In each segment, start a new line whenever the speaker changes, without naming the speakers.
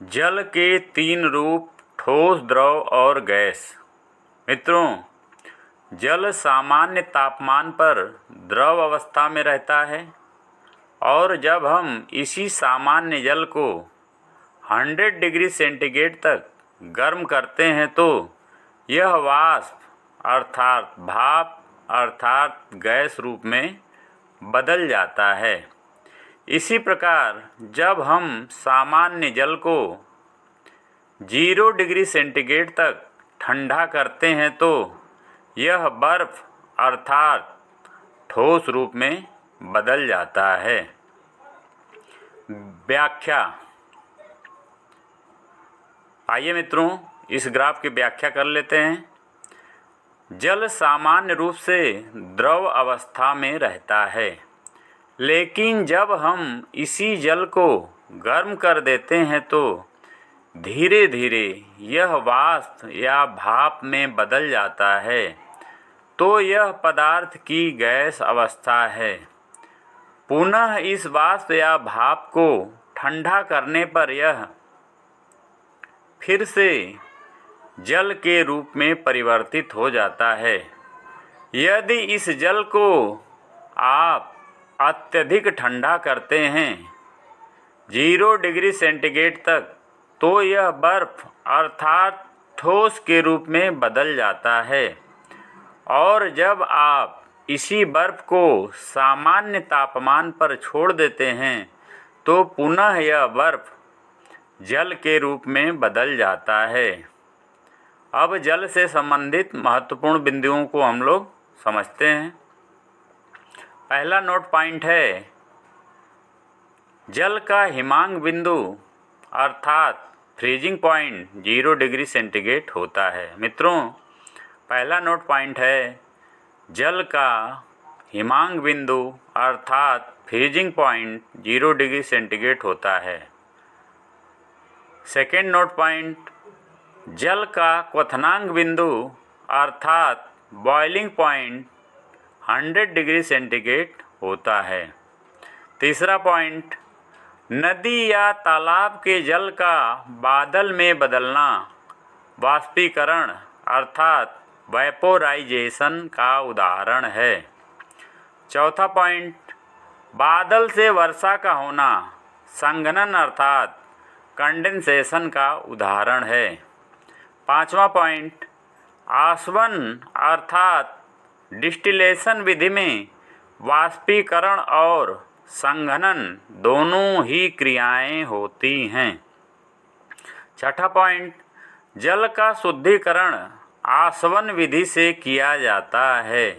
जल के तीन रूप ठोस, द्रव और गैस। मित्रों, जल सामान्य तापमान पर द्रव अवस्था में रहता है और जब हम इसी सामान्य जल को 100 डिग्री सेंटीग्रेड तक गर्म करते हैं तो यह वाष्प अर्थात भाप अर्थात गैस रूप में बदल जाता है। इसी प्रकार जब हम सामान्य जल को 0 डिग्री सेंटीग्रेड तक ठंडा करते हैं तो यह बर्फ अर्थात ठोस रूप में बदल जाता है। व्याख्या। आइए मित्रों, इस ग्राफ की व्याख्या कर लेते हैं। जल सामान्य रूप से द्रव अवस्था में रहता है, लेकिन जब हम इसी जल को गर्म कर देते हैं तो धीरे धीरे यह वाष्प या भाप में बदल जाता है, तो यह पदार्थ की गैस अवस्था है। पुनः इस वाष्प या भाप को ठंडा करने पर यह फिर से जल के रूप में परिवर्तित हो जाता है। यदि इस जल को आप अत्यधिक ठंडा करते हैं 0 डिग्री सेंटीग्रेड तक, तो यह बर्फ अर्थात ठोस के रूप में बदल जाता है और जब आप इसी बर्फ को सामान्य तापमान पर छोड़ देते हैं तो पुनः यह बर्फ जल के रूप में बदल जाता है। अब जल से संबंधित महत्वपूर्ण बिंदुओं को हम लोग समझते हैं। पहला नोट पॉइंट है, जल का हिमांक बिंदु अर्थात फ्रीजिंग पॉइंट 0 डिग्री सेंटीग्रेड होता है। मित्रों, पहला नोट पॉइंट है, जल का हिमांक बिंदु अर्थात फ्रीजिंग पॉइंट 0 डिग्री सेंटीग्रेड होता है। सेकेंड नोट पॉइंट, जल का क्वथनांक बिंदु अर्थात बॉइलिंग पॉइंट 100 डिग्री सेंटीग्रेड होता है। तीसरा पॉइंट, नदी या तालाब के जल का बादल में बदलना वाष्पीकरण अर्थात वेपोराइजेशन का उदाहरण है। चौथा पॉइंट, बादल से वर्षा का होना संघनन अर्थात कंडेंसेशन का उदाहरण है। पांचवा पॉइंट, आसवन अर्थात डिस्टिलेशन विधि में वाष्पीकरण और संघनन दोनों ही क्रियाएं होती हैं। छठा पॉइंट, जल का शुद्धिकरण आसवन विधि से किया जाता है।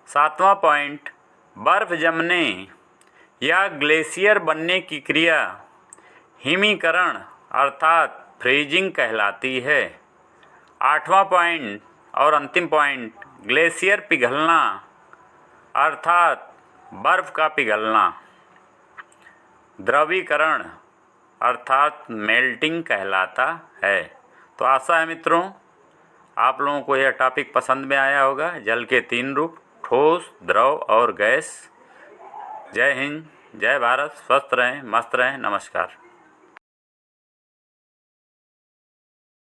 सातवां पॉइंट, बर्फ जमने या ग्लेशियर बनने की क्रिया हिमीकरण अर्थात फ्रीजिंग कहलाती है। आठवां पॉइंट और अंतिम पॉइंट, ग्लेशियर पिघलना अर्थात बर्फ का पिघलना द्रवीकरण अर्थात मेल्टिंग कहलाता है। तो आशा है मित्रों, आप लोगों को यह टॉपिक पसंद में आया होगा। जल के तीन रूप ठोस, द्रव और गैस। जय हिंद, जय भारत, स्वस्थ रहें, मस्त रहें, नमस्कार।